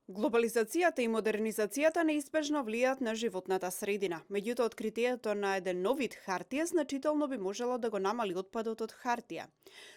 Глобализацијата и модернизацијата неизбежно влијаат на животната средина. Меѓутоа, откритието на еден нов вид хартија значително би можело да го намали отпадот од хартија.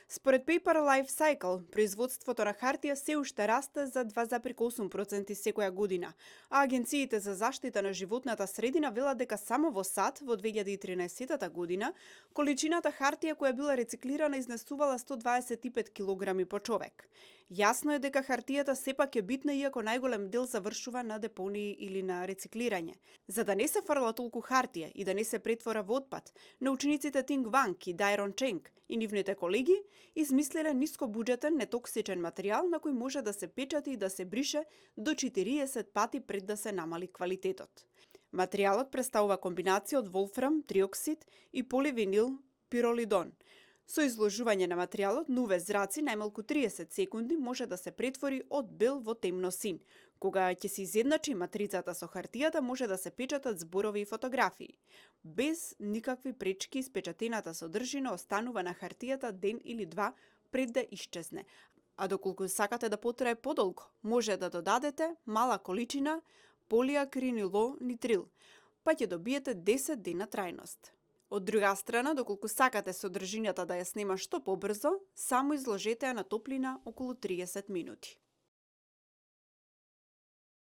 Според Paper Life Cycle, производството на хартија се уште расте за 2,8% секоја година, а агенциите за заштита на животната средина велат дека само во САД во 2013 година количината хартија која била рециклирана изнесувала 125 килограми по човек. Јасно е дека хартијата сепак е битна, иако најголем дел завршува на депонии или на рециклирање. За да не се фрла толку хартија и да не се претвора во отпад, научниците Тинг Ванг и Дайрон Ченг и нивните колеги измислиле нискобуџетен нетоксичен материјал на кој може да се печати и да се брише до 40 пати пред да се намали квалитетот. Материјалот представува комбинација од волфрам, триоксид и поливинил пиролидон. Со изложување на материјалот на UV зраци најмалку 30 секунди може да се претвори од бел во темно син. Кога ќе се изедначи матрицата со хартијата, може да се печатат зборови и фотографии. Без никакви пречки испечатената содржина останува на хартијата ден или два пред да исчезне. А доколку сакате да потрае подолго, може да додадете мала количина полиакринилонитрил, па ќе добиете 10 дена трајност. Од друга страна, доколку сакате содржината да ја снема што побрзо, само изложете ја на топлина околу 30 минути.